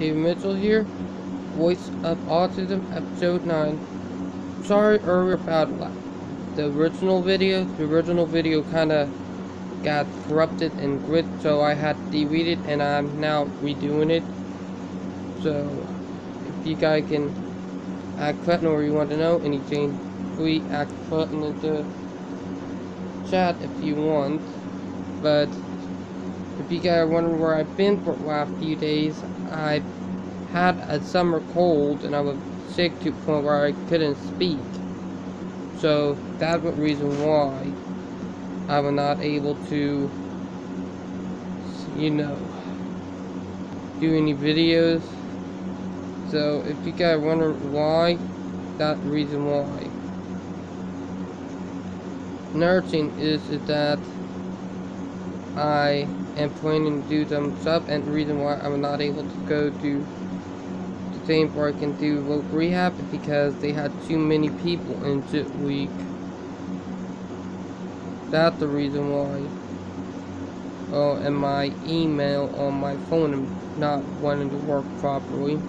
David Mitchell here, voice of Autism, episode 9. Sorry earlier about the original video. The original video kinda got corrupted and glitched, so I had to delete it, and I'm now redoing it. So, if you guys can act button or you want to know anything, please act button in the chat if you want. But, if you guys are wondering where I've been for the last few days, I've had a summer cold and I was sick to the point where I couldn't speak. So that's the reason why I was not able to, do any videos. So if you guys wonder why, that's the reason why. Another thing is that I am planning to do some stuff, and the reason why I'm not able to go to the same where I can do local rehab is because they had too many people in this week. That's the reason why. Oh, and my email on my phone is not wanting to work properly.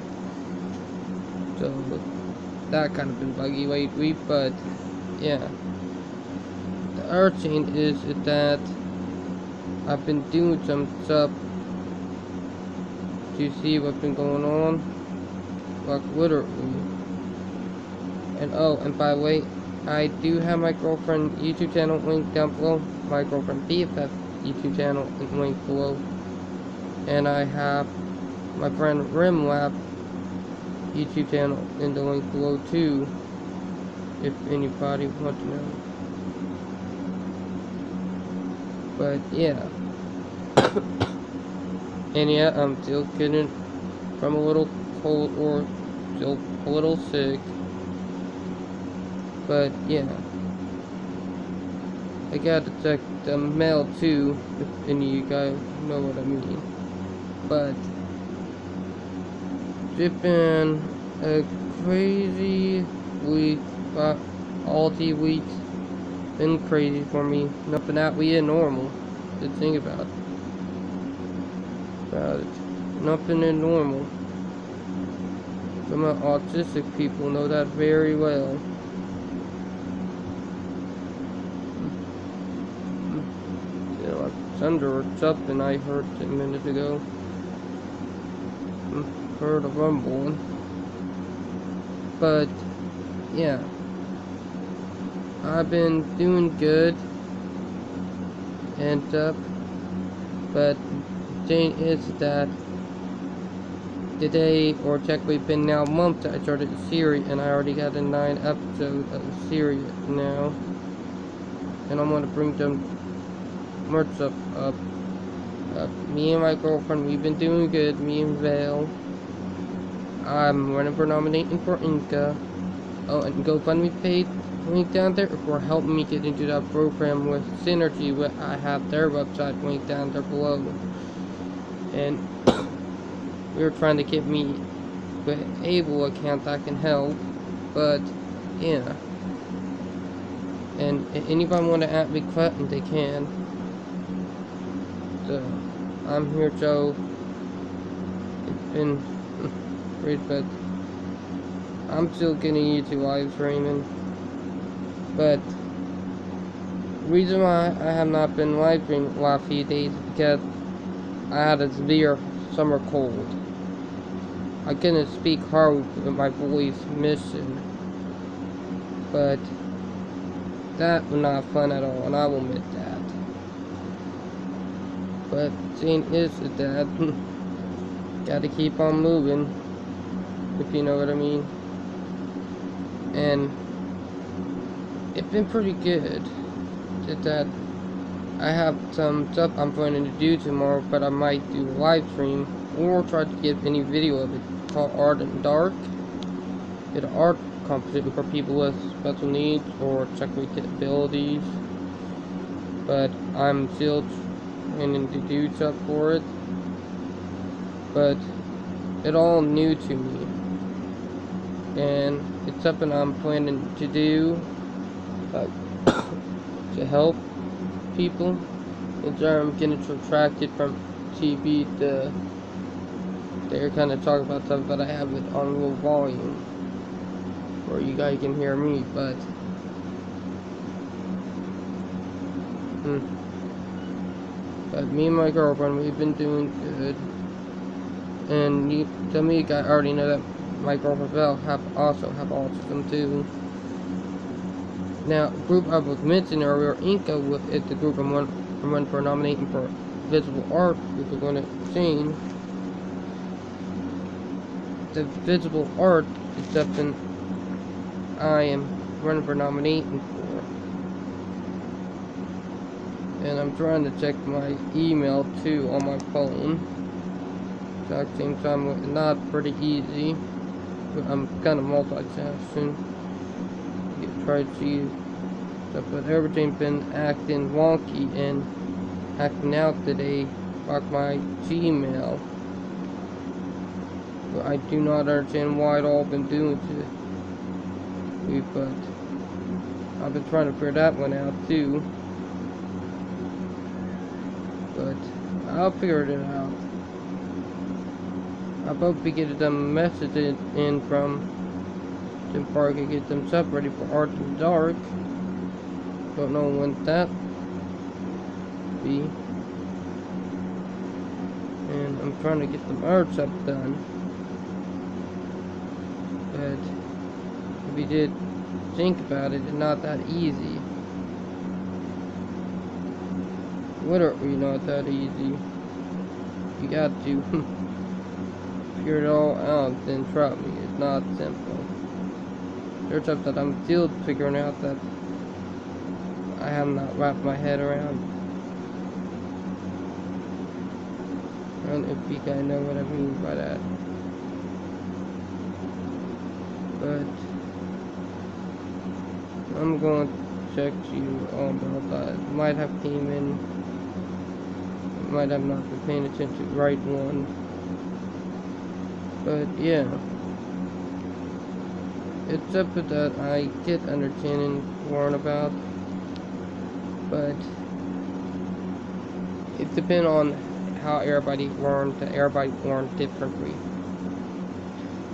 So that kind of been buggy lately, but yeah. The other thing is that I've been doing some stuff to see what's been going on, like literally. And oh, and by the way, I do have my girlfriend YouTube channel link down below, my girlfriend BFF YouTube channel link below, and I have my friend RimLab YouTube channel in the link below too, if anybody wants to know. But yeah. And yeah, I'm still getting from a little cold or still a little sick. But yeah. I gotta check the mail too, if any of you guys know what I mean. But it's been a crazy week, but all the weeks been crazy for me. Nothing that we is normal to think about. Nothing is normal. Some of autistic people know that very well. You know, thunder or something I heard a minute ago. Heard a rumbling. But yeah, I've been doing good and stuff, but the thing is that today, or technically been now a month, I started the series, and I already got a 9 episode of the series now, and I'm gonna bring them more stuff up. Me and my girlfriend, we've been doing good, me and Vale. I'm running for nominating for Inca. Oh, and GoFundMe page link down there for helping me get into that program with Synergy. I have their website link down there below. And we were trying to get me with Able account that can help. But yeah. And if anybody want to add me button, they can. So I'm here, Joe. It's been great, but I'm still getting used to live streaming. But the reason why I have not been live streaming the last few days is because I had a severe summer cold. I couldn't speak hard with my voice missing. But that was not fun at all, and I will admit that. But the thing is that gotta keep on moving, if you know what I mean. And it's been pretty good. Just that I have some stuff I'm planning to do tomorrow, but I might do a live stream or try to get any video of it, called Art in Dark. It's an art competition for people with special needs or technical abilities. But I'm still planning to do stuff for it. But it's all new to me, and it's something I'm planning to do, to help people. Instead I'm getting subtracted from TV, the they're kind of talking about stuff, but I have it on low volume, where you guys can hear me, but but me and my girlfriend, we've been doing good. And some of you guys already know that my girlfriend Val also have autism too. Now, the group I was mentioning earlier, Inca, is the group I'm running for nominating for Visible Art. We were going to sing. The Visible Art is something I am running for nominating for. And I'm trying to check my email too on my phone. Exact same time, it's not pretty easy. But I'm kind of multitasking. You try to see stuff, but everything's been acting wonky and acting out today, like my Gmail. But I do not understand why it all been doing to me, but I've been trying to figure that one out too. But I'll figure it out. I hope we get them messages in from Tim Park and get them separated for Art in the Dark. Don't know when that be. And I'm trying to get the art stuff done. But if you did think about it, it's not that easy. Literally not that easy. You got to figure it all out, then trust me, it's not simple. There's stuff that I'm still figuring out that I have not wrapped my head around. I don't know if you guys know what I mean by that. But I'm going to check you all about that. Might have came in, might have not been paying attention to the right one. But yeah, it's something that I get understanding, learn about. But it depends on how everybody learns. Everybody learns differently.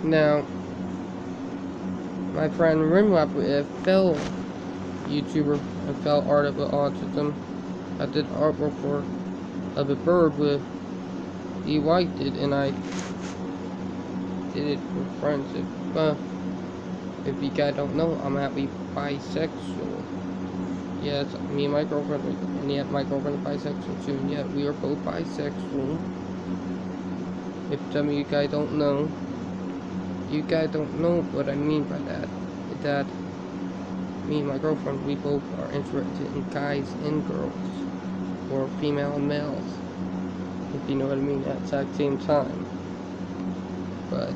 Now, my friend Rimwap, a fellow YouTuber, a fellow artist with autism, I did artwork for of a bird with he liked it, and I did it for friendship. If you guys don't know, I'm actually bisexual. Yes, me and my girlfriend, and yet my girlfriend is bisexual too, and yet we are both bisexual. If some of you guys don't know, you guys don't know what I mean by that. Is that me and my girlfriend, we both are interested in guys and girls, or female and males, if you know what I mean, at the exact same time. But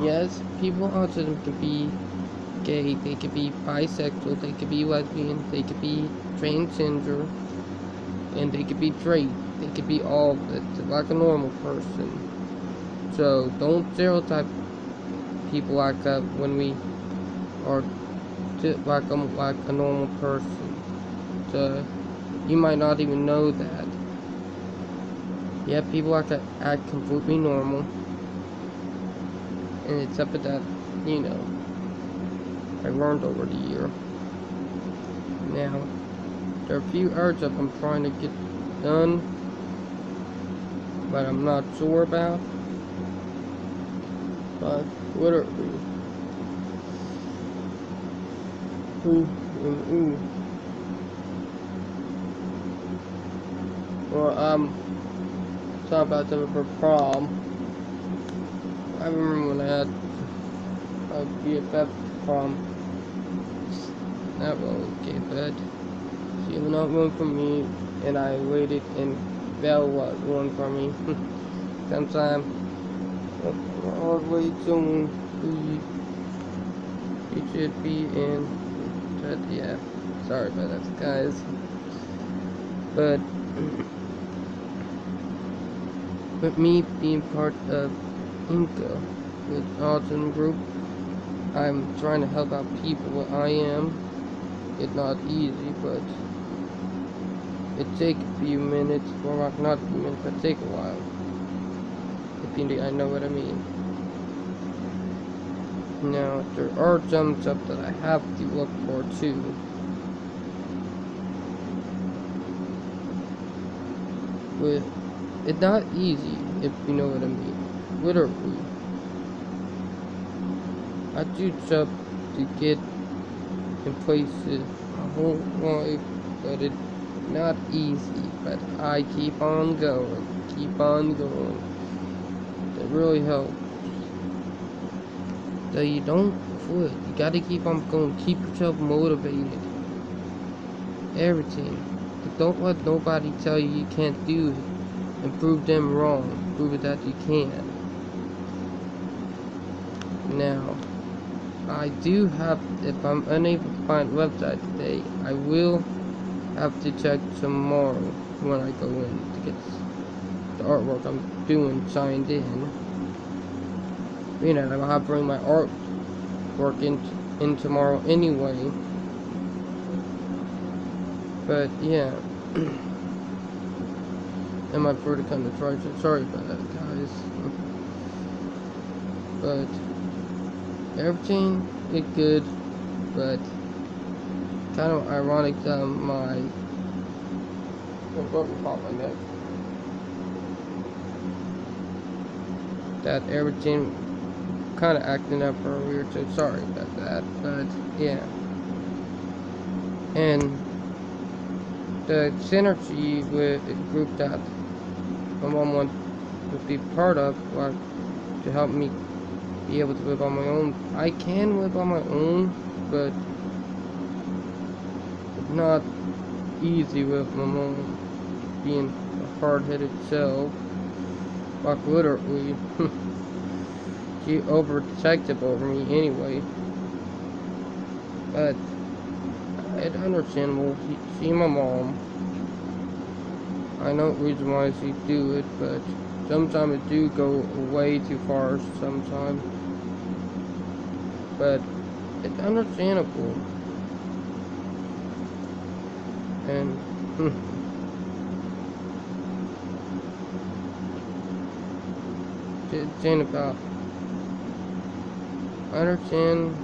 yes, people with autism can be gay, they could be bisexual, they could be lesbian, they could be transgender, and they could be straight. They could be all of it, like a normal person. So don't stereotype people like that when we are like a normal person. So you might not even know that. Yeah, people like that act completely normal, and it's something that, you know, I learned over the year. Now, there are a few arts that I'm trying to get done, but I'm not sure about. But literally, Or talking about them for prom. I remember when I had a BFF prom. That was okay, but she was not one for me, and I waited, and Belle was one for me. Sometimes I'll wait someone who you should be in. But yeah, sorry about that, guys. But with me being part of Inca, with Autism Group, I'm trying to help out people. I am. It's not easy, but it takes a few minutes, well, not a few minutes, but it takes a while. if you I know what I mean. Now, there are jumps up that I have to look for too. But it's not easy, if you know what I mean. Literally. I do jump to get in places my whole life, but it's not easy. But I keep on going, keep on going. It really helps. So you don't quit. You gotta keep on going. Keep yourself motivated. Everything. But don't let nobody tell you you can't do it. And prove them wrong. Prove it that you can. Now, I do have, if I'm unable to find a website today, I will have to check tomorrow when I go in to get the artwork I'm doing signed in. You know, I'll have to bring my artwork in tomorrow anyway. But yeah. And my brother come to try to, sorry about that, guys. But everything is good, but kind of ironic that my neck. That everything kind of acting up earlier, so sorry about that. But yeah, and the synergy with a group that my mom wants to be part of, like to help me be able to live on my own. I can live on my own, but it's not easy with my mom being a hard-headed self. Like literally, she overprotective over me anyway. But it's understandable. She my mom. I know the reason why she do it, but sometimes it do go way too far sometimes. But it's understandable. And it's about I understand,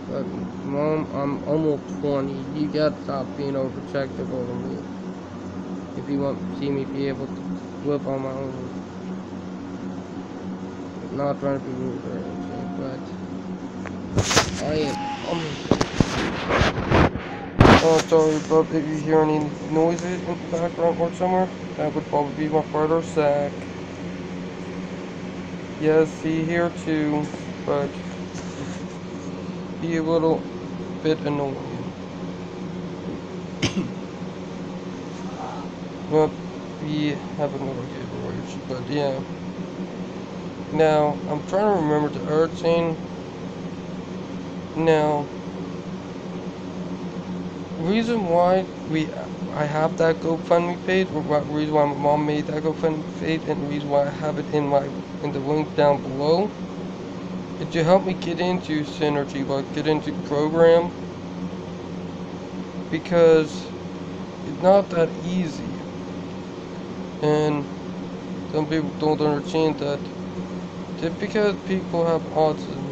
but mom, I'm almost 20. You gotta stop being overprotective over me if you want to see me be able to live on my own. I'm not trying to be rude or anything, but I am. Oh, sorry, but if you hear any noises in the background or somewhere, that would probably be my brother Zach. Yes, he here too, but he a little bit annoying. Well, we have another giveaway, but yeah. Now, I'm trying to remember the other thing. Now, reason why I have that GoFundMe page, or what reason why my mom made that GoFundMe page, and the reason why I have it in the link down below, is to help me get into Synergy, like get into program, because it's not that easy, and some people don't understand that just because people have autism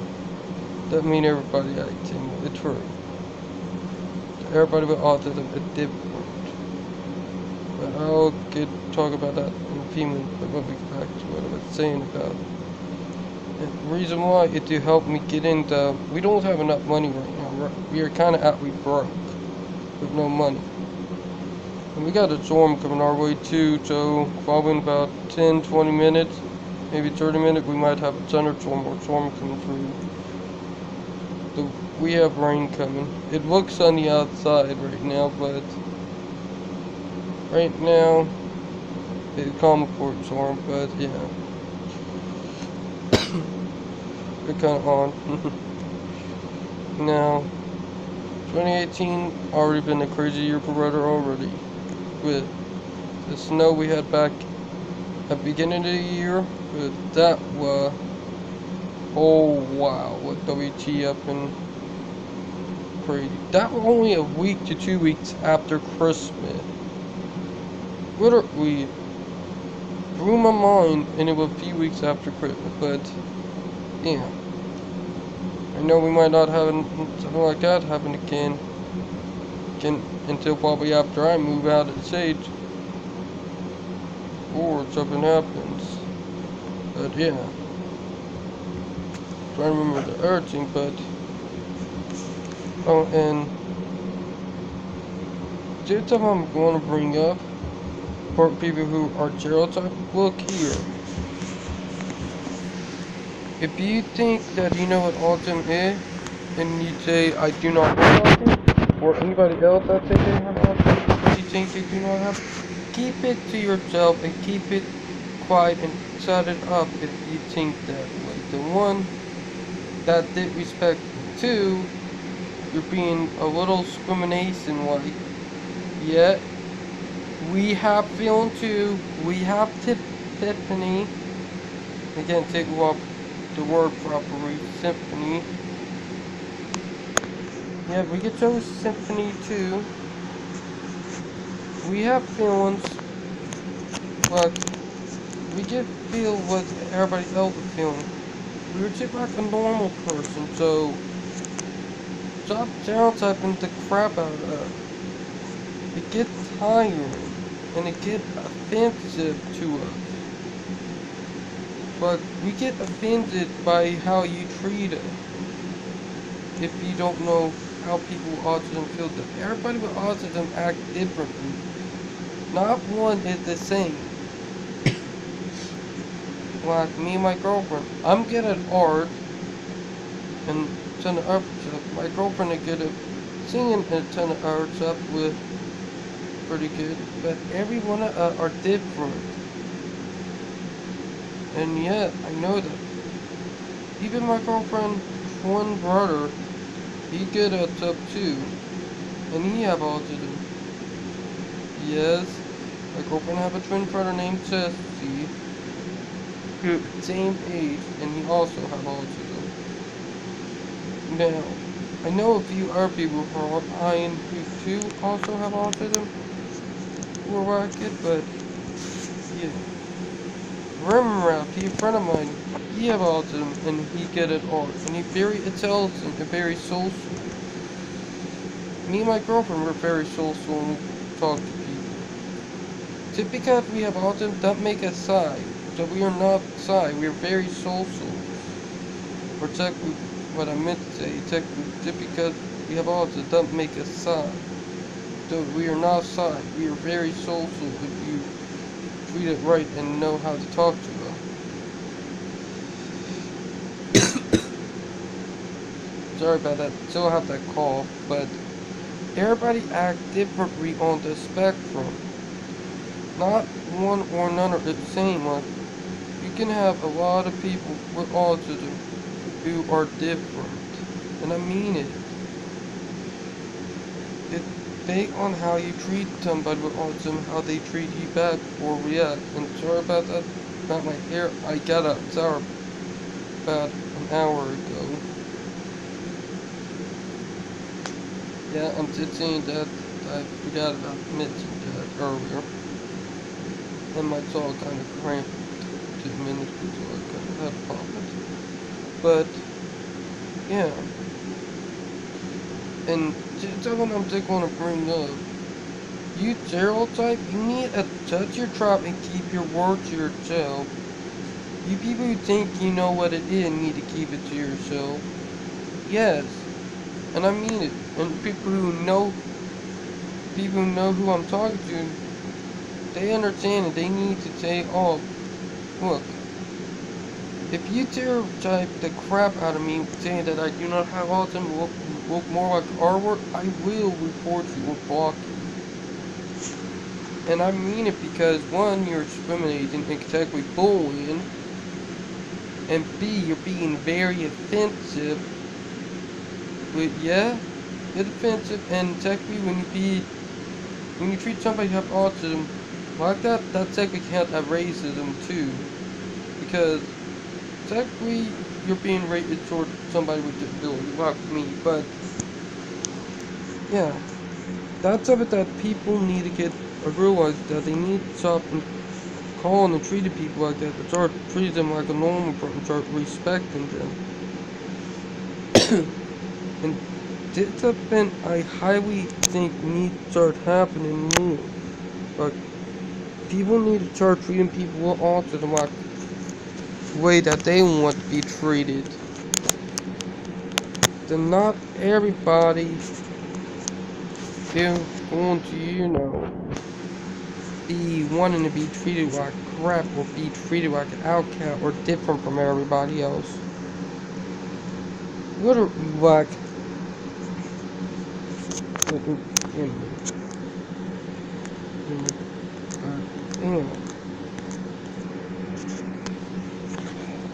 doesn't mean everybody has it. It's true. Everybody with autism is different. But I'll talk about that in a few minutes, but we'll be back to what I was saying about. And the reason why is to help me get into. We don't have enough money right now. Right? We are kind of we broke with no money. And we got a storm coming our way too, so probably in about 10-20 minutes, maybe 30 minutes, we might have a thunderstorm or storm coming through. So we have rain coming. It looks sunny outside right now, but right now it's calm before the storm, but yeah. It's kind of on. Now, 2018 already been a crazy year for weather already. With the snow we had back at the beginning of the year, but that was, oh wow, what WTF and crazy. That was only a week to 2 weeks after Christmas. Literally, blew my mind, and it was a few weeks after Christmas, but, yeah. I know we might not have something like that happen again until probably after I move out of the state, or something happens. But yeah, trying to remember the other thing, but oh, and this time I'm going to bring up for people who are stereotype. Look here. If you think that you know what autism is, and you say I do not have autism, or anybody else that say they have autism, and you think they do not have, keep it to yourself and keep it quiet and shut it up if you think that way. The one that did respect. Two, you're being a little discrimination like. Yet, we have feeling too. We have Tiffany. I can't take off the word properly. Symphony. Yeah, we get those symphony too. We have feelings, but we just feel what everybody else is feeling. We're just like a normal person, so stop stereotyping the crap out of us. It gets tiring, and it gets offensive to us. But we get offended by how you treat us. If you don't know how people with autism feel, everybody with autism act differently. Not one is the same. Like me and my girlfriend, I'm good at art and a ton of art stuff. My girlfriend is good at singing and a ton of art stuff with pretty good, but every one of us are different. And yet, I know that. Even my girlfriend's twin brother, he good at stuff too, and he have autism. Yes, my girlfriend have a twin brother named Jesse, who same age, and he also have autism. Now, I know a few other people who are behind who too also have autism, who are like it, but yeah. Rimrap, he a friend of mine, he have autism and he get it art, and he very intelligent and very social. Me and my girlfriend were very social when we talk to people. Just because we have autism doesn't make us shy. So we are not shy, we are very social. Or technically, what I meant to say, technically, just because we have autism doesn't make us shy. So we are not shy, we are very social if you treat it right and know how to talk to them. Sorry about that, still have that cough, but everybody act differently on the spectrum. Not one or none are the same. Like, you can have a lot of people with autism who are different, and I mean it. It's based on how you treat somebody with autism, how they treat you back or react. And sorry about that, about my hair. I got a sour about an hour ago. Yeah, I'm just saying that I forgot about mentioning that earlier. And my jaw kind of cramped 2 minutes ago, so I kind of had a problem. But, yeah. And something I'm just going to bring up. You stereotype, you need to touch your tribe and keep your word to yourself. You people who think you know what it is need to keep it to yourself. Yes. And I mean it. And people who know who I'm talking to, they understand it. They need to say, oh, look, if you stereotype the crap out of me saying that I do not have autism, look more like artwork, I will report you or block you. And I mean it because, one, you're discriminating and technically bullying, and B, you're being very offensive. But yeah, it's offensive, and technically when you treat somebody who have autism like that, that technically counts as racism too. Because technically you're being racist toward somebody with disability, like me. But yeah, that's something that people need to get realize that they need to stop calling and treating people like that, to start treating them like a normal person, start respecting them. And this something I highly think needs to start happening more. Like, people need to start treating people with autism like the way that they want to be treated. Then not everybody is going to, be wanting to be treated like crap or be treated like an outcast or different from everybody else. What are like,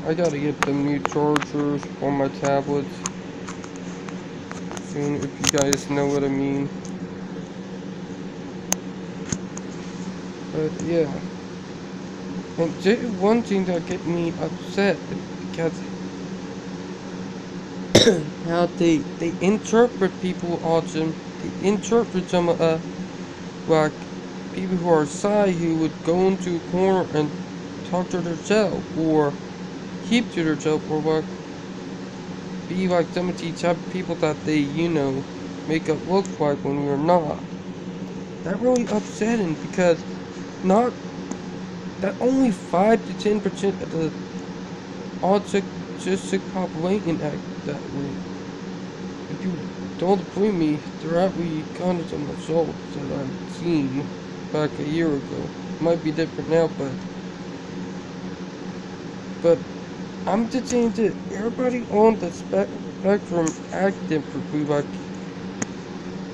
I gotta get the new chargers on my tablets soon, if you guys know what I mean. But yeah, and one thing that get me upset is because how they interpret people with autism. They interpret some like people who are shy, who would go into a corner and talk to themselves or keep to themselves, or like be like some of these type of people that they make it look like when we're not. That really upsetting, because not that only 5 to 10% of the autistic population act that way. If you don't believe me, there are actually kind of some results that I've seen back a year ago. It might be different now, but I'm just saying that everybody on the spectrum act differently. Like,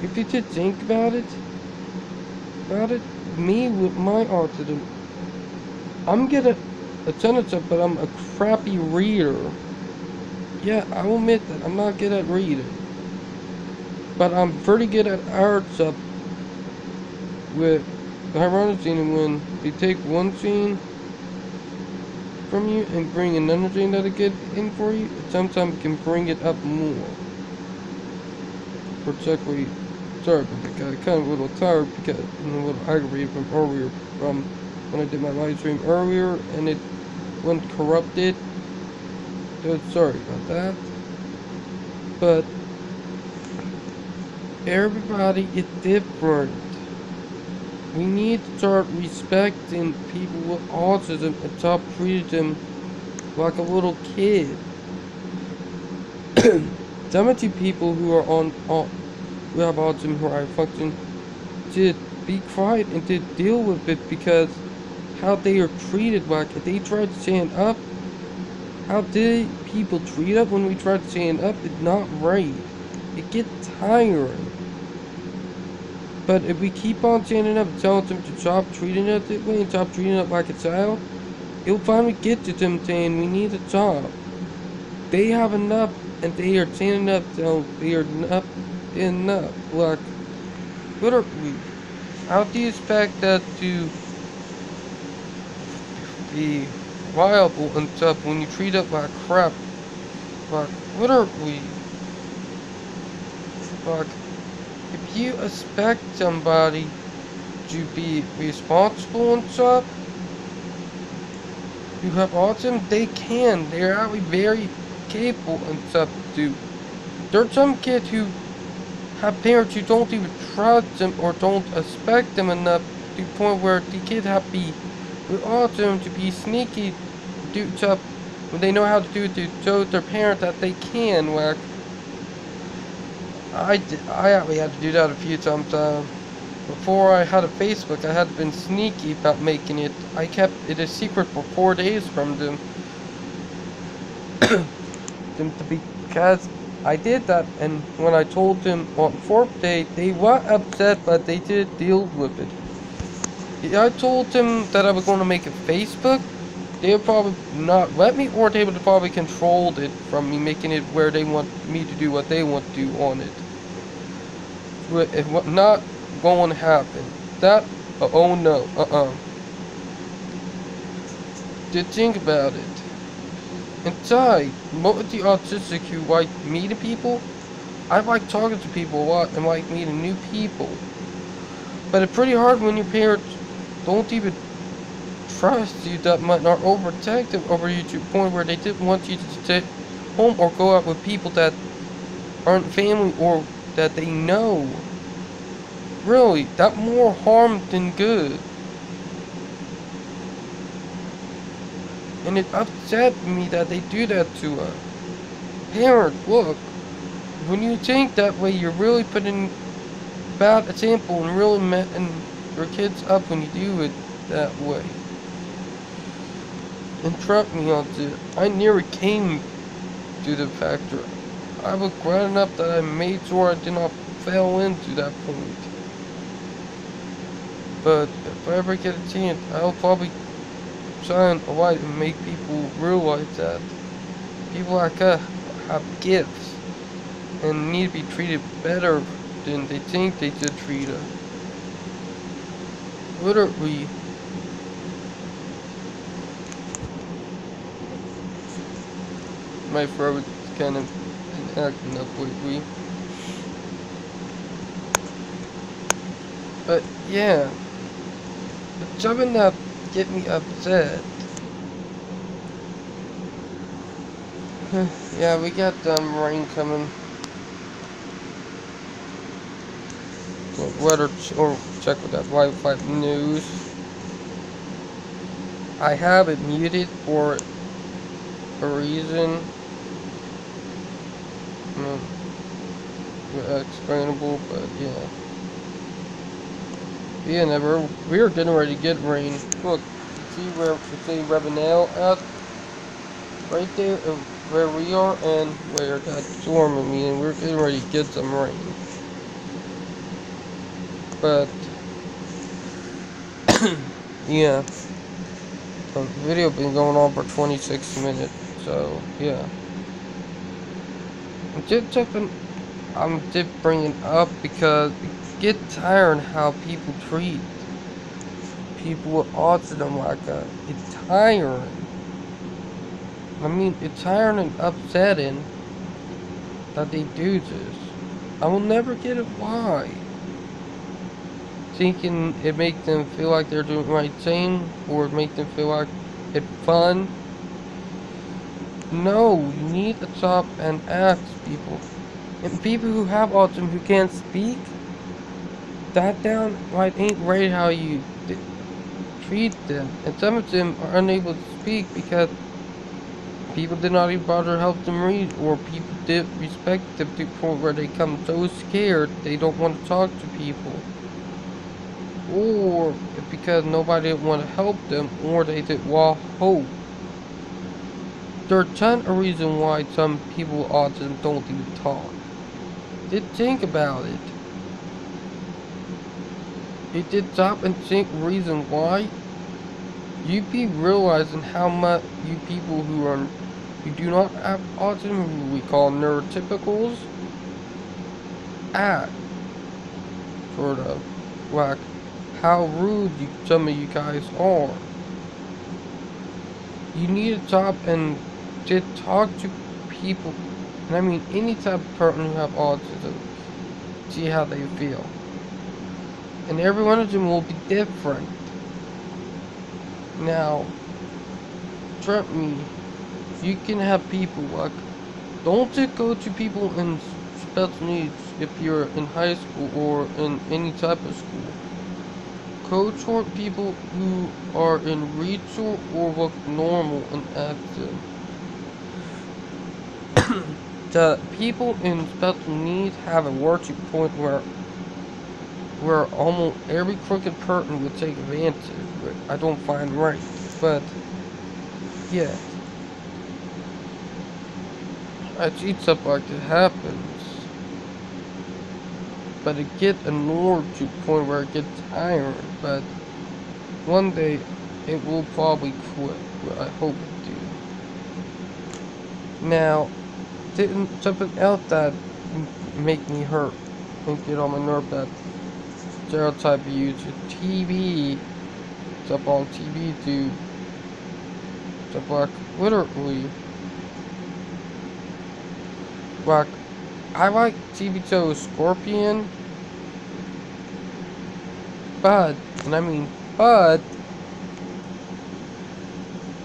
if you just think about it, me with my autism, I'm good at a ton of stuff, but I'm a crappy reader. Yeah, I will admit that I'm not good at reading, but I'm pretty good at art stuff. With the ironic scene, when they take one scene from you and bring another thing that it get in for you, sometimes can bring it up more. Particularly, sorry, but I got kind of a little tired because I'm a little aggravated from earlier, from when I did my live stream earlier, and it went corrupted. So sorry about that. But everybody is different. We need to start respecting people with autism and stop treating them like a little kid. Some of the people who are who have autism, who are function, to be quiet and to deal with it, because how they are treated, like if they try to stand up, how people treat us when we try to stand up is not right. It gets tiring. But if we keep on standing up and telling them to stop treating us that way and stop treating us like a child, it'll finally get to them saying we need to stop. They have enough, and they are standing up, so they are not enough. Like, what are we? How do you expect us to be viable and stuff when you treat us like crap? Like, what are we? Like, if you expect somebody to be responsible and stuff, who have autism, they can. They're actually very capable and stuff too. There's some kids who have parents who don't even trust them or don't expect them enough, to the point where the kids have to be with autism to be sneaky, do stuff when they know how to do it, to show their parents that they can. Like, I actually had to do that a few times. Before I had a Facebook, I had been sneaky about making it. I kept it a secret for 4 days from them. Because I did that, and when I told them on the 4th day, they were upset, but they did deal with it. I told them that I was going to make a Facebook. They would probably not let me, or they would have probably controlled it from me, making it where they want me to do what they want to do on it. It was not going to happen. That, oh no, Just think about it. Inside, most of the autistic who like meeting people, I like talking to people a lot and like meeting new people. But it's pretty hard when your parents don't even trust you that much, are overprotective over you to the point where they didn't want you to stay home or go out with people that aren't family or that they know. Really, that more harm than good. And it upset me that they do that to us. Parents, look, when you think that way, you're really putting bad example and really messing your kids up when you do it that way. And trust me on this, I nearly came to the factor. I was glad enough that I made sure I did not fall into that point. But if I ever get a chance, I'll probably shine a light and make people realize that people like us have gifts and need to be treated better than they think they should treat us. Literally, my throat is kind of acting up lately. But yeah, but something that get me upset. Yeah, we got rain coming. So weather or check with that Wi-Fi news. I have it muted for a reason. Explainable, but yeah. Yeah, we're getting ready to get rain. Look, see where Ravenel at? Right there, where we are, and where that storm. I mean, we're getting ready to get some rain. But yeah, the video been going on for 26 minutes. So yeah, just something I'm just bringing up because it gets tiring how people treat people with autism like that. It's tiring. I mean, it's tiring and upsetting that they do this. I will never get it why. Thinking it makes them feel like they're doing the right thing, or make them feel like it's fun. No, you need to stop and ask people. And people who have autism who can't speak, that downright ain't right how you treat them. And some of them are unable to speak because people did not even bother to help them read, or people did respect them to the point where they come so scared they don't want to talk to people. Or because nobody didn't want to help them, or they didn't want hope. There are a ton of reasons why some people with autism don't even talk. Just think about it. You did stop and think reason why. You'd be realizing how much you people who do not have autism, who we call neurotypicals, act. Sort of. Like how rude some of you guys are. You need to stop and just talk to people, and I mean any type of person who have autism, see how they feel. And every one of them will be different. Now, trust me, you can have people like, don't just go to people in special needs if you're in high school or in any type of school. Go toward people who are in ritual or look normal and active. The people in special needs have a working point where almost every crooked person would take advantage of it. I don't find right, but yeah, I see stuff like that happens, but it gets annoyed to the point where it gets tiring. But one day it will probably quit. Well, I hope it do. Now, something else that make me hurt and get on my nerve, that stereotype you use TV, stuff on TV to stuff like literally. Like, I like TV show Scorpion, but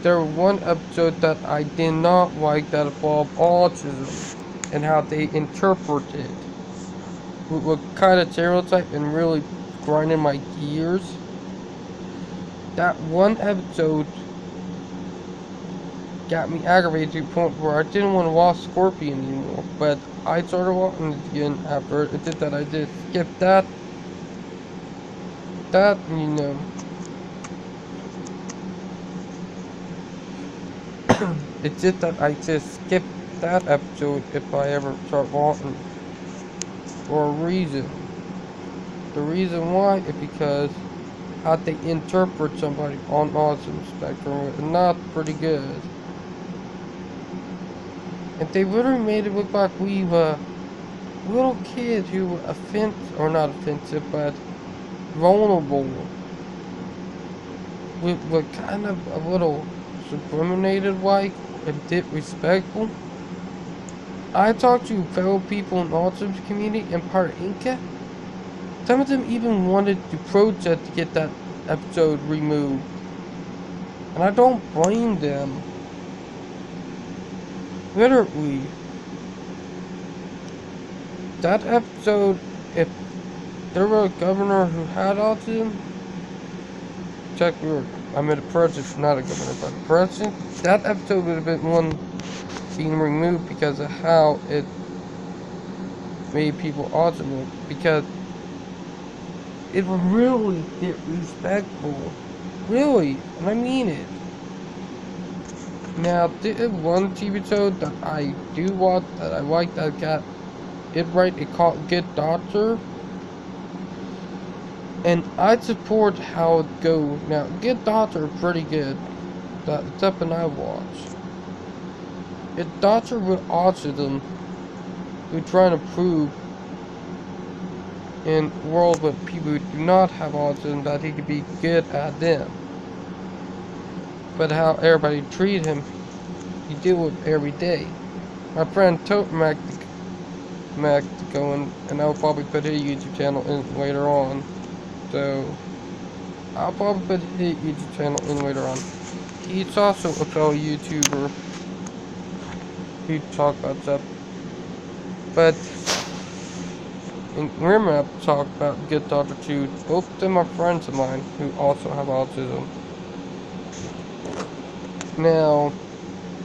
there was one episode that I did not like that involved autism and how they interpreted what kind of stereotype and really grinding my gears. That one episode got me aggravated to the point where I didn't want to watch Scorpion anymore, but I started watching it again after it did that. I did skip that, you know. It's just that I just skipped that episode if I ever start watching for a reason. The reason why is because how they interpret somebody on autism spectrum is not pretty good. And they literally made it look like we were little kids who were offensive, or not offensive, but vulnerable. We were kind of a little subliminated like and disrespectful. I talked to fellow people in the autism community in part Inca. Some of them even wanted to protest to get that episode removed. And I don't blame them. Literally. That episode, if there were a governor who had autism, I mean a president, not a governor, but a president, that episode would have been one being removed because of how it made people autism, because it was really disrespectful. Really, and I mean it. Now, there is one TV show that I do watch that I like that got it right. It called Good Doctor. And I support how it goes. Now, Good Doctor is pretty good. That's something I watch. A doctor with autism who trying to prove in a world with people who do not have autism that he could be good at them. But how everybody treat him, you deal with every day. My friend told Mac to go in, and I'll probably put his YouTube channel in later on. So, I'll probably put his YouTube channel in later on. He's also a fellow YouTuber who talk about stuff. But, and remember I talk about Good Doctor 2. Both of them are friends of mine who also have autism. Now,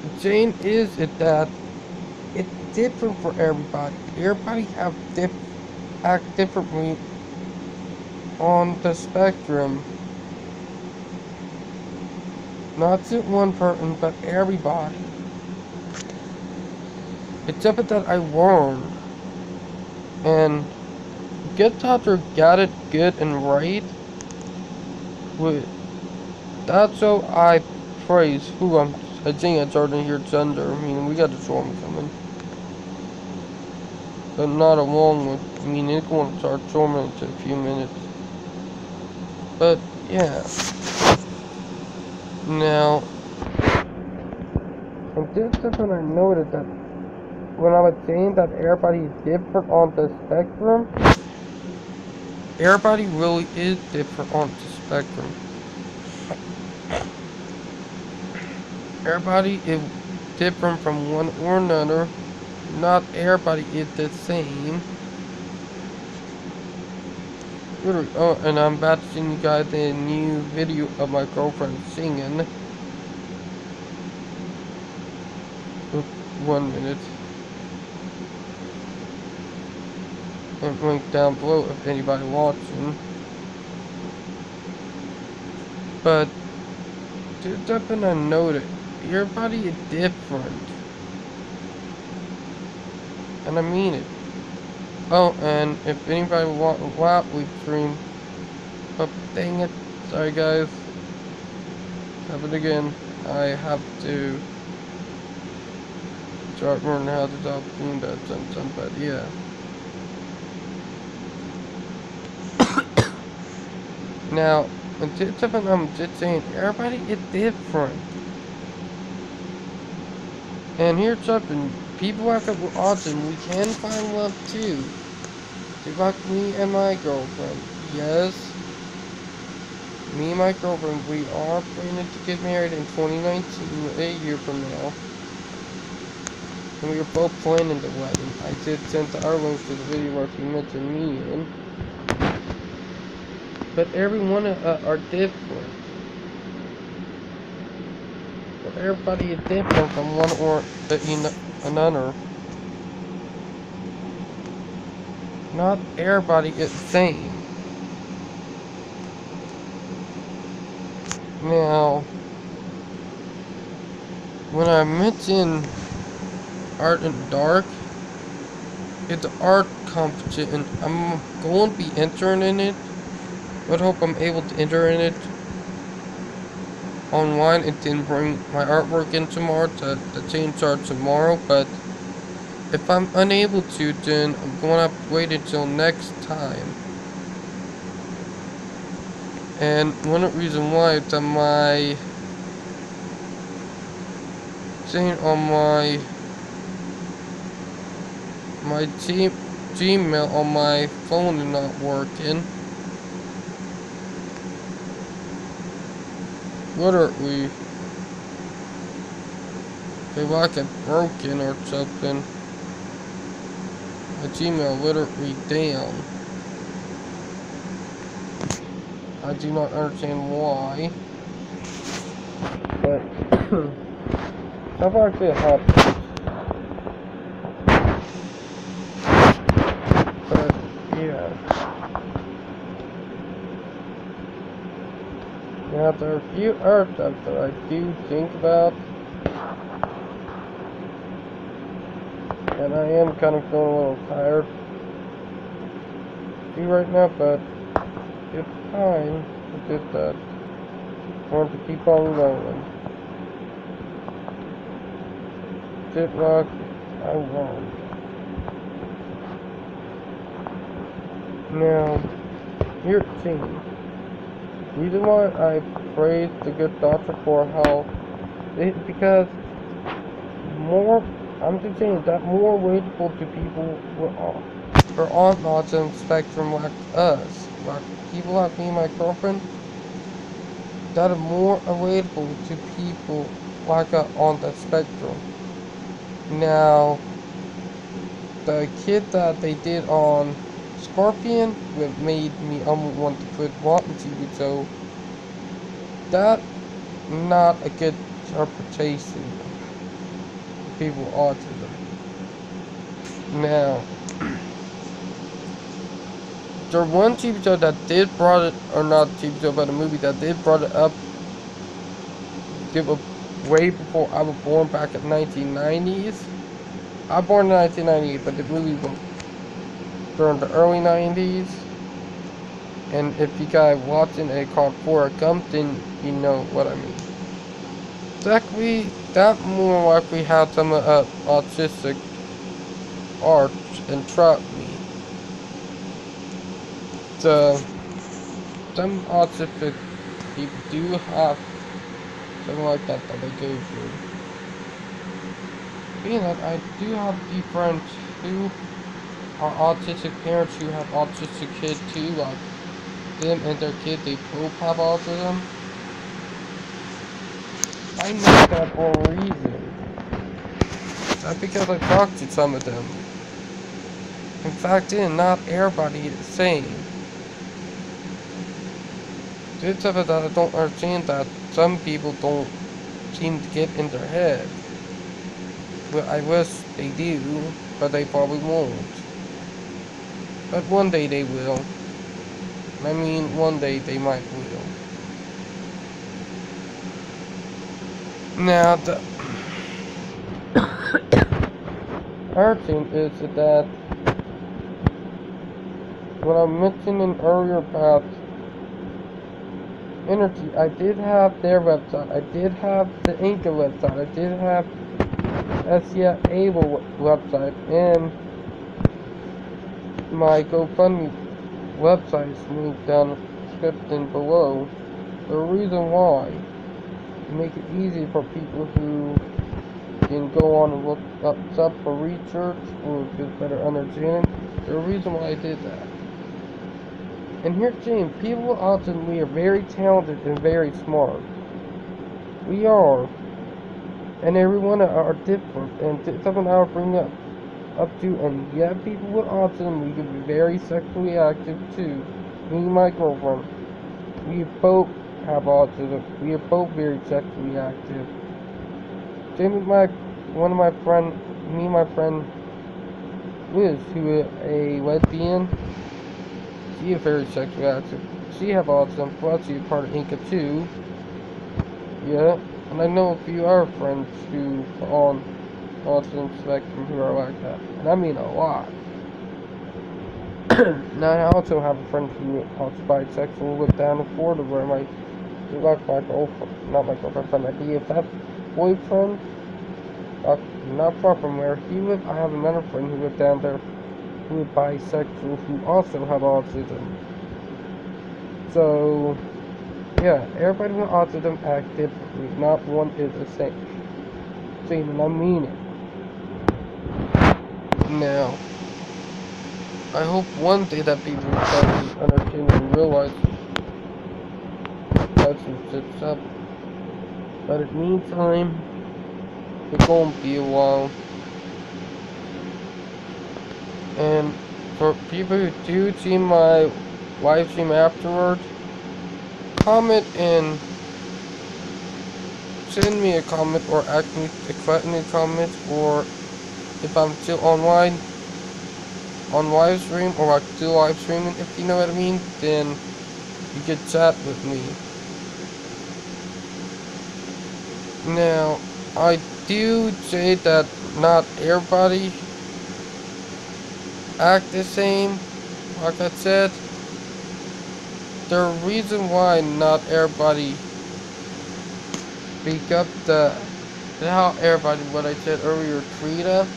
the thing is that it's different for everybody. Everybody act differently on the spectrum. Not just one person, but everybody. It's something that I learned. And Good Doctor got it good and right. That's so I praise who I think it's starting to hear thunder. I mean, we got the storm coming. But not a long one. I mean, it's going to start storming in a few minutes. But, yeah. Now, and this is when I noticed that when I was saying that everybody is different on the spectrum, everybody really is different on the spectrum. Everybody is different from one or another. Not everybody is the same. Oh, and I'm about to send you guys a new video of my girlfriend singing. Oops, 1 minute. And link down below if anybody watching. But there's something I noticed. Everybody is different. And I mean it. Oh, and if anybody wants a weekly stream, oh, dang it. Sorry guys. Happened again. I have to start learning how to stop doing that sometimes, but yeah. Now, it's something I'm just saying, everybody is different. And here's something, people act up with autism, we can find love too. Just like me and my girlfriend. Yes. me and my girlfriend, we are planning to get married in 2019, a year from now. And we were both planning the wedding. I did send our links to the video where she mentioned me in. But everyone are different. But everybody is different from one or another. Not everybody is the same. Now, when I mention art in the dark, it's an art competition. I'm going to be entering in it. But hope I'm able to enter in it online and then bring my artwork in tomorrow to change art tomorrow. But if I'm unable to, then I'm going to have to wait until next time. And one reason why is that my thing on my Gmail on my phone is not working. Literally, if I get broken or something, my Gmail literally down. I do not understand why, but stuff like this happens. But yeah, now there are a few other stuff that I do think about, and I am kind of feeling a little tired right now, but it's fine. It's just that I want to keep on going. Sit like I want. Now, here's the thing. The reason why I praise the good doctor for how because I'm just saying that more relatable to people who are on the autism spectrum like us, like people like me and my girlfriend, that are more relatable to people like on the spectrum. Now, the kid that they did on Scorpion, what made me want to quit watching TV, so that not a good interpretation of people with autism. Now, there's one TV show that did brought it, or not TV show, but a movie that did brought it up. It was way before I was born, back in the 1990s. I was born in 1998, but the movie was during the early 90s. And if you guys watching a called Forrest Gump, then you know what I mean. Exactly, that more likely had some autistic art entrap me. Some autistic people do have something like that they go through. Being that I do have a few friends who are autistic parents who have autistic kids too, like them and their kid, they both have autism. I know that for a reason. That's because I talked to some of them. In fact, not everybody is the same. There's something that I don't understand, that some people don't seem to get in their head. Well, I wish they do, but they probably won't. But one day they will. I mean, one day they might will. Now, the other thing is that when I mentioned earlier about Energy, I did have their website, I did have the Anchor website, I did have SCA Able website, and my GoFundMe website is linked down in the description below. The reason why, to make it easy for people who can go on and look up for research or get better understanding, the reason why I did that. And here's the thing, people with autism, we are very talented and very smart. We are. And everyone are different. And something I'll bring up to, and yeah, people with autism, we can be very sexually active too. Me and my girlfriend, we both have autism. We are both very sexually active. Same with me and my friend Liz, who is a lesbian. She is very sexually active. She have autism, plus she's part of Inca too. Yeah, and I know a few other friends who are on autism spectrum who are like that, and I mean a lot. Now I also have a friend who is bisexual, lived down in Florida where like my girlfriend, not my girlfriend, but my BFF boyfriend, not far from where he lived. I have another friend who lived down there who is bisexual who also have autism. So yeah, everybody with autism act differently. Not one is the same. And I mean it. Now, I hope one day that people will finally understand and realize that's what sits up. But in the meantime, it's gonna be a while. And for people who do see my live stream afterward, comment and send me a comment or ask me a question in the comments, or if I'm still online on live stream, or I'm still live streaming, if you know what I mean, then you can chat with me. Now, I do say that not everybody act the same. Like I said, the reason why not everybody speak up how everybody, what I said earlier, treat us.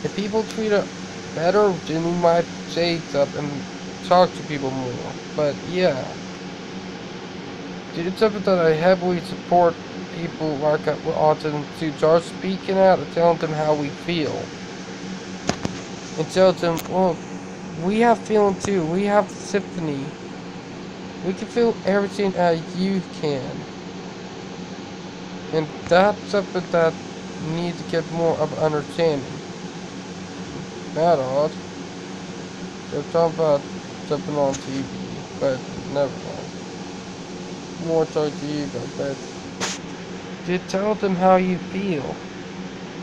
If people treat us better, then we might say stuff and talk to people more. But yeah, it's something that I heavily support people like with autism to start speaking out and telling them how we feel. And tell them, well, we have feeling too. We have symphony. We can feel everything as you can. And that's something that needs to get more of an understanding. Not odd. They're talking about something on TV, but never mind. More talk to you about that. To tell them how you feel.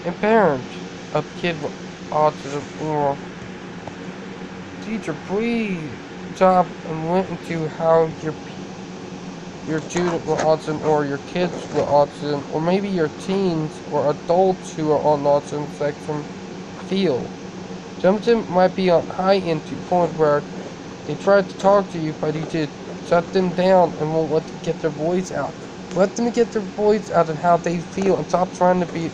And parents of kid with autism or teacher, please stop and listen to how your student with autism or your kids with autism or maybe your teens or adults who are on the autism spectrum feel. Some of them might be on high end to the point where they try to talk to you, but you just shut them down and won't let them get their voice out. Let them get their voice out and how they feel, and stop trying to be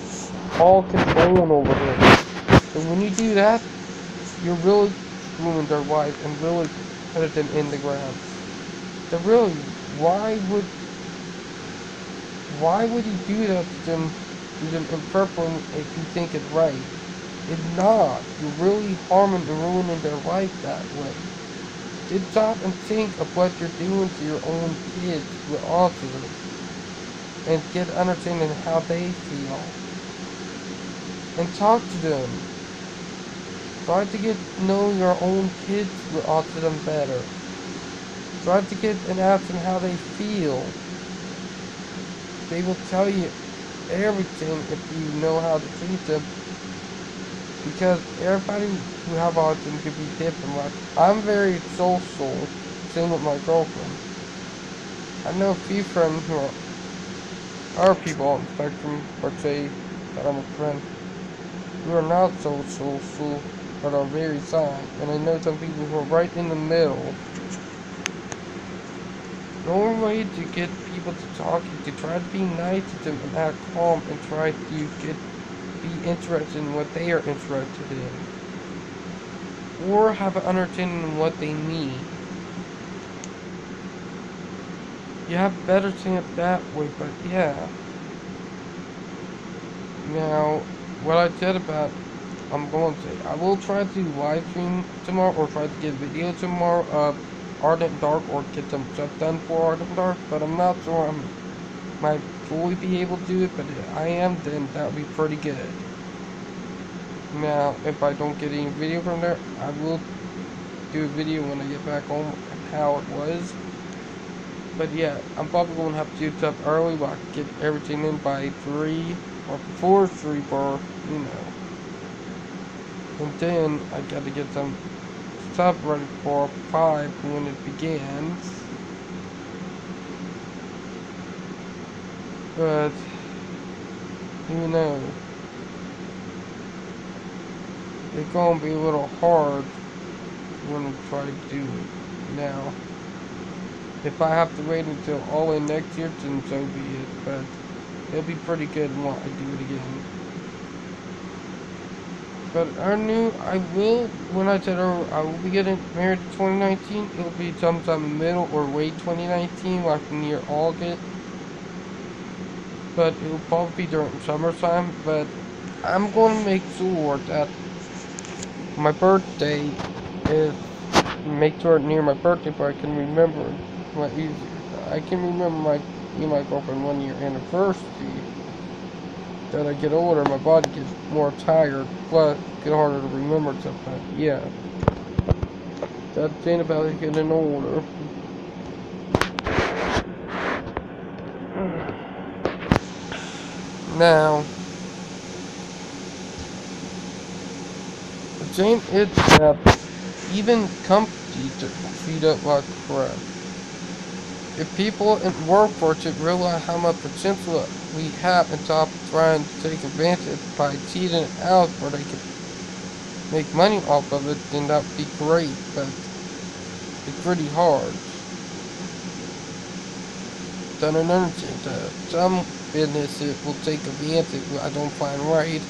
all controlling over them. Because when you do that, you're really ruining their life and really putting them in the ground. So really, why would you do that to them in purple if you think it's right? It's not. You're really harming and ruining their life that way. Just stop and think of what you're doing to your own kids with autism and get understanding how they feel. And talk to them. Try to get to know your own kids with autism better. Try to get and ask them how they feel. They will tell you everything if you know how to treat them. Because everybody who have autism could be different. Like, I'm very social, same with my girlfriend. I know a few friends who are people on the spectrum, or say that I'm a friend, who are not so social, but are very shy. And I know some people who are right in the middle. The only way to get people to talk is to try to be nice to them and act calm and try to be interested in what they are interested in. Or have an understanding of what they need. You have better seeing it that way, but yeah. Now, what I said about I'm going to say I will try to live stream tomorrow or try to get video tomorrow of Ardent Dark or get some stuff done for Ardent Dark, but I'm not sure I might fully be able to do it, but if I am, then that would be pretty good. Now, if I don't get any video from there, I will do a video when I get back home and how it was. But yeah, I'm probably going to have to do stuff early, but I can get everything in by 3 or before 3 for, you know. And then I got to get some stuff ready for 5 when it begins. But, you know, it's going to be a little hard when I try to do it now. If I have to wait until all in next year, then so be it. But it'll be pretty good when I do it again. But I knew I will, when I said I will be getting married in 2019, it'll be sometime in the middle or late 2019, like near August. But it'll probably be during summertime. But I'm going to make sure that my birthday is, make sure near my birthday, but I can remember my easier. I can remember me and my girlfriend 1 year anniversary. As I get older, my body gets more tired, plus get harder to remember stuff. But yeah, that's the thing about it getting older. Now, the thing is that even companies feed up like crap. If people in the workforce should realize how much potential we have and stop trying to take advantage by cheating it out where they can make money off of it, then that would be great, but it's pretty hard. Then another thing, some businesses will take advantage, which I don't find right.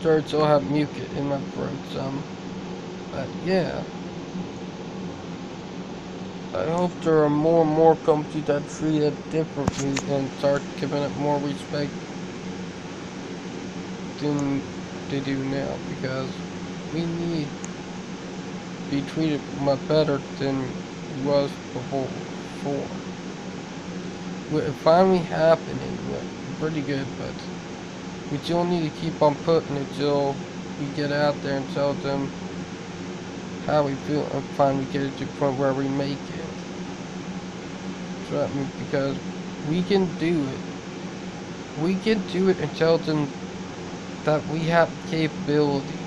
Sorry, so I have mucus in my throat, but yeah. I hope there are more and more companies that treat it differently and start giving it more respect than they do now, because we need to be treated much better than it was before. It's finally happening, pretty good, but we still need to keep on pushing it till we get out there and tell them how we feel and finally get it to the point where we make it. Trust me, because we can do it. We can do it and tell them that we have the capability.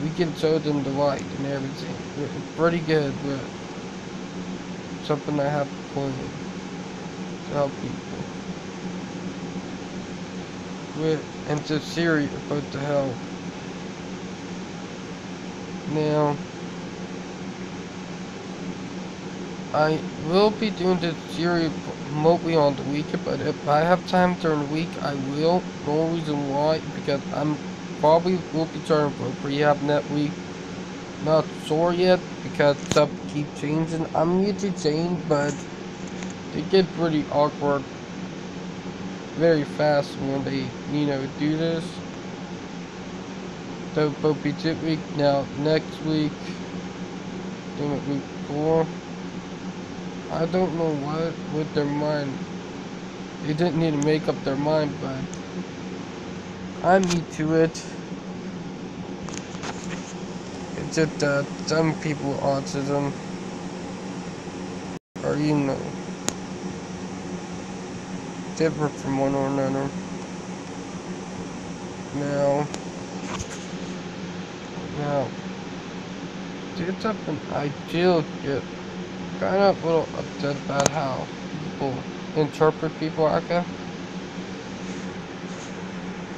We can show them the light and everything. It's pretty good, but something I have to plan to help people. And it's serious about the help. Now, I will be doing this series remotely on the weekend, but if I have time during the week, I will. No reason why, because I'm probably will be starting for rehab that week. Not sure yet, because stuff keeps changing. I'm used to change, but it gets pretty awkward very fast when they, do this. So, will be this week. Now, next week, doing it week 4. I don't know what with their mind. They didn't need to make up their mind, but I'm used to it. It's just that some people with autism are, different from one or another. Now, it's something I do get kind of a little upset about how people interpret people like that.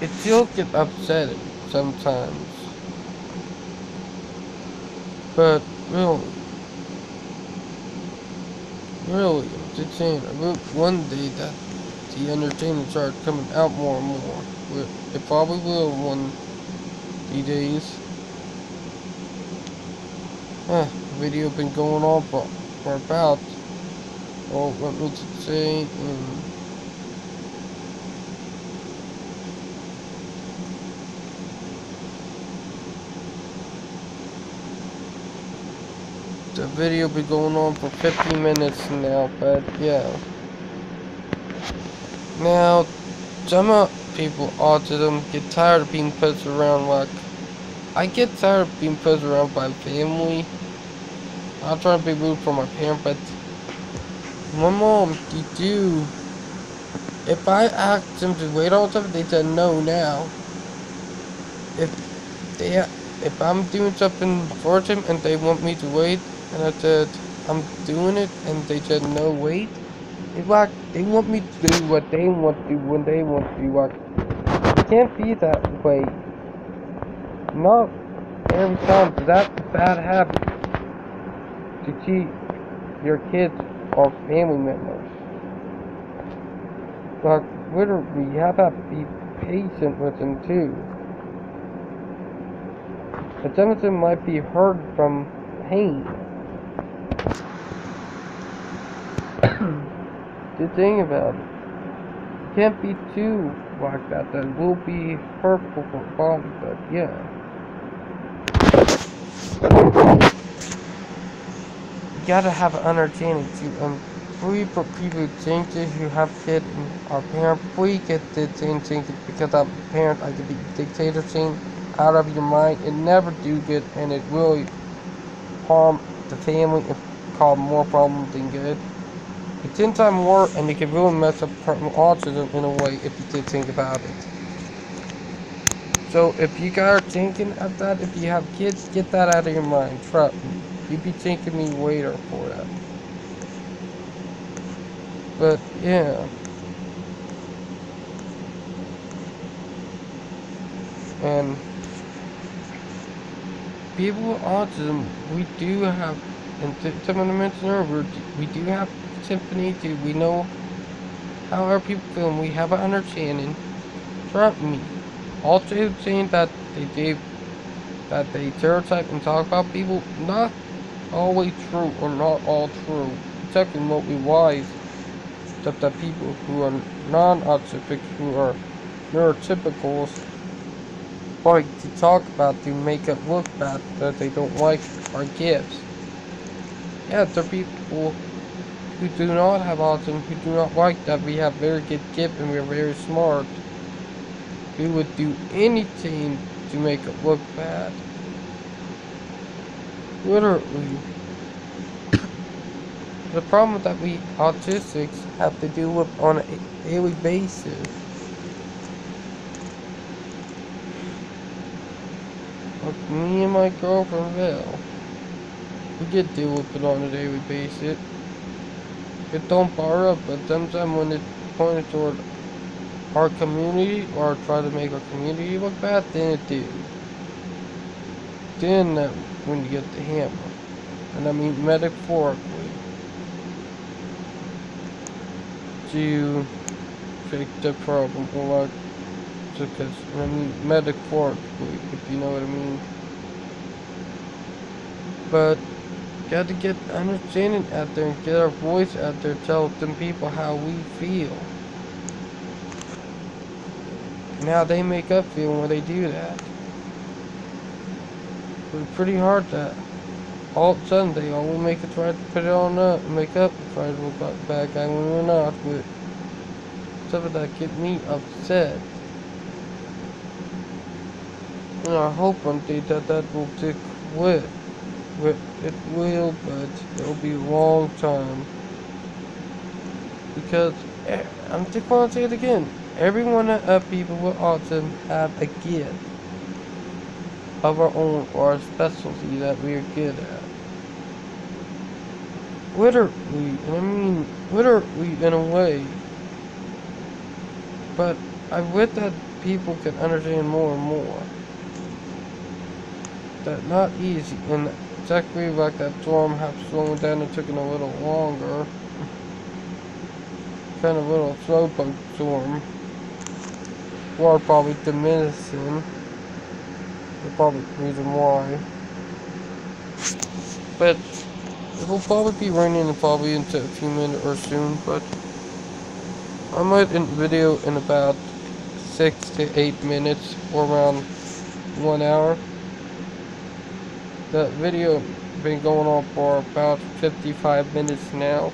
It still gets upsetting sometimes. But really, I'm just saying, I hope one day that the entertainment starts coming out more and more. It probably will one these days. Video been going on for about Oh, let me say, the video be going on for 50 minutes now, but yeah. Now, some people autism get tired of being pushed around. Like, I get tired of being pushed around by family. I'm trying to be moved from my parent, but my mom, you do. If I asked them to wait all the time, they said no now. If they, if I'm doing something for them and they want me to wait, and I said I'm doing it, and they said no wait, it's like they want me to do what they want to do when they want to do. Like, it can't be that way. Not every time. That's a bad habit to cheat your kids or family members. Like, literally, you have to be patient with them too. But some of them might be hurt from pain. The thing about it, you can't be too like that. That will be hurtful for the body, but yeah. You gotta have an understanding too. Free for people who think this, who have kids and are parents, free get the same thing because I'm a parent. I could be dictator thing out of your mind. It never do good, and it really harm the family and cause more problems than good. It's 10 times more, and it can really mess up autism in a way if you did think about it. So if you guys are thinking of that, if you have kids, get that out of your mind. Trust me. You'd be thinking me later for that. But yeah. And people with autism, we do have, and someone mentioned earlier, we do have sympathy too. We know how our people feel, and we have an understanding. Trust me. Also saying that they stereotype and talk about people, not always true or not all true. It's actually mostly wise. Except that people who are non-autistic, who are neurotypicals, like to talk about to make it look bad that they don't like our gifts. Yeah, there are people who do not have autism, who do not like that we have very good gifts and we are very smart. We would do anything to make it look bad. Literally. The problem that we autistics have to deal with on a daily basis. Like me and my girlfriend Val, we get deal with it on a daily basis. It don't bar up, but sometimes when it's pointed toward our community or try to make our community look bad, then it do. Then when you get the hammer, and I mean metaphorically, to fix the problem, or like, because I mean metaphorically, if you know what I mean. But got to get understanding out there and get our voice out there, tell them people how we feel. And how they make us feel when they do that. It's pretty hard that all of a sudden they always make us try to put it on up and make up and try to look like a bad guy when we're not, with stuff that get me upset. And I hope one day that will take quit. It will, but it'll be a long time. Because, I'm just going to say it again, every one of people with autism have a gift of our own or a specialty that we are good at. Literally, and I mean literally in a way. But I wish that people can understand more and more. That not easy, and exactly like that storm have slowed down and taking a little longer. Kind of a little slowpoke storm. Or probably diminishing. The probably reason why. But It will probably be raining probably into a few minutes or soon, but I might end video in about 6 to 8 minutes or around 1 hour. The video been going on for about 55 minutes now.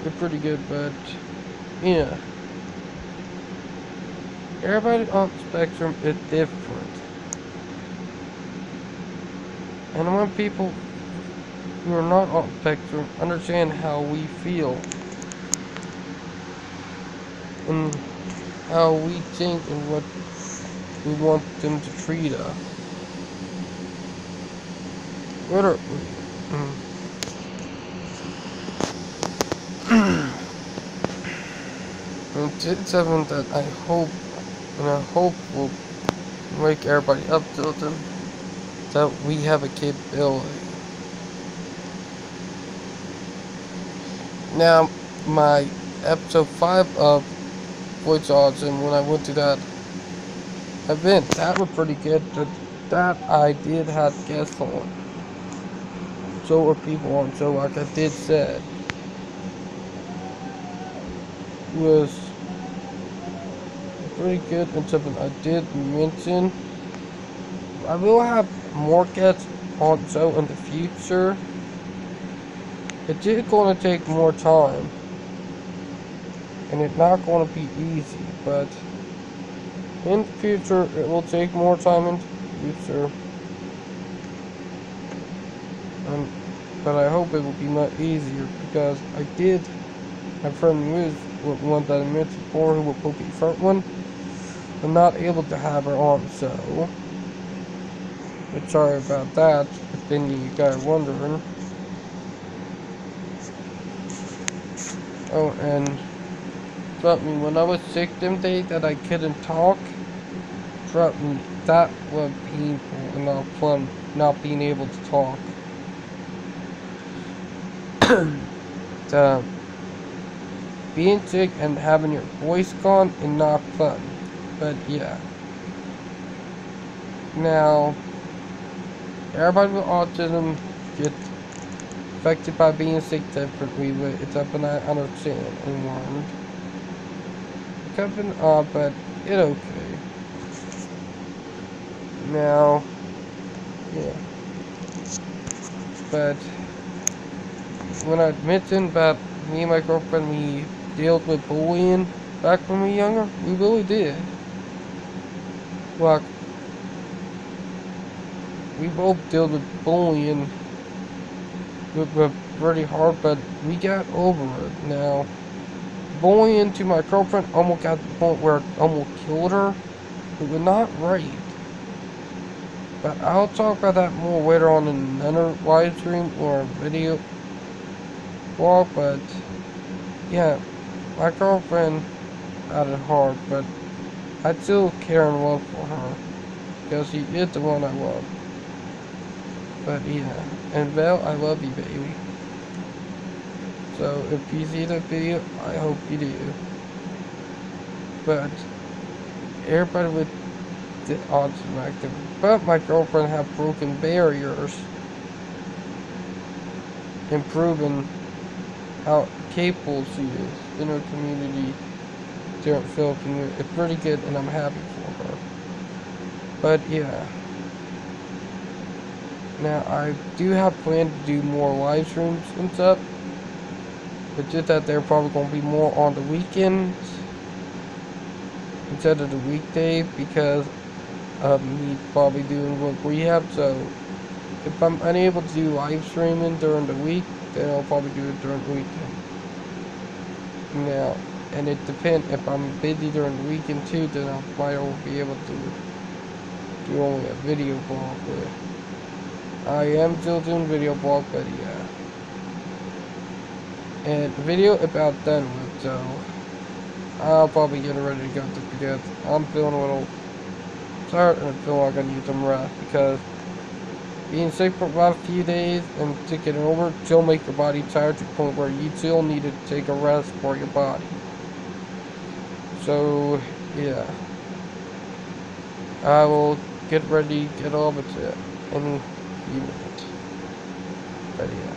It's pretty good, but yeah. Everybody on the spectrum is different. And I want people who are not on the spectrum understand how we feel. And how we think and what we want them to treat us. What are and it's something that I hope will wake everybody up to them, that we have a capability. Now, my episode 5 of Voice Autism, when I went to that event, that was pretty good. That I did have guests on. So were people on. So like I did said, was pretty good and something I did mention. I will have more guests on so in the future. It is going to take more time. And it's not going to be easy, but in the future it will take more time in the future. But I hope it will be much easier, because I did have friend with one that I mentioned before who will be front one. I'm not able to have her on, so but sorry about that, if any of you guys are wondering. Oh, and trust me, when I was sick them days that I couldn't talk, trust me, that was painful and not fun, not being able to talk. Being sick and having your voice gone is not fun, but yeah. Now, everybody with autism gets affected by being sick differently, but it's up and I understand and learned. It's up and up, but it's okay. Now, yeah. But when I mentioned about me and my girlfriend, we dealt with bullying back when we were younger, we really did. Like, we both dealt with bullying. It was pretty hard, but we got over it. Now, bullying to my girlfriend almost got to the point where it almost killed her. It was not right. But I'll talk about that more later on in another live stream or video blog. But yeah, my girlfriend had it hard, but I still care and love for her, because she is the one I love. But yeah, and Val, I love you, baby. So if you see the video, I hope you do. But everybody with the autism active, but my girlfriend have broken barriers, improving how capable she is in her community. Different field community. It's pretty good, and I'm happy for her. But yeah. Now, I do have planned to do more live streams and stuff. But just that they're probably going to be more on the weekends instead of the weekday, because of me probably doing work rehab. So, if I'm unable to do live streaming during the week, then I'll probably do it during the weekend. Now, and it depends. If I'm busy during the weekend too, then I might only be able to do only a video blog. But I am still doing video blog, but yeah. And the video about done with, so I'll probably get ready to go because I'm feeling a little tired and I feel like I need some rest, because being sick for about a few days and to get over still make your body tired to the point where you still need to take a rest for your body. So yeah, I will get ready, get over to it in a few minutes. video.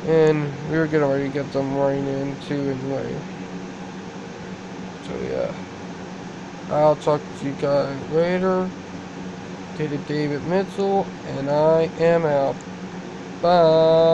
And we're getting ready to get some rain in too anyway. So yeah. I'll talk to you guys later. David Mitchell, and I am out. Bye.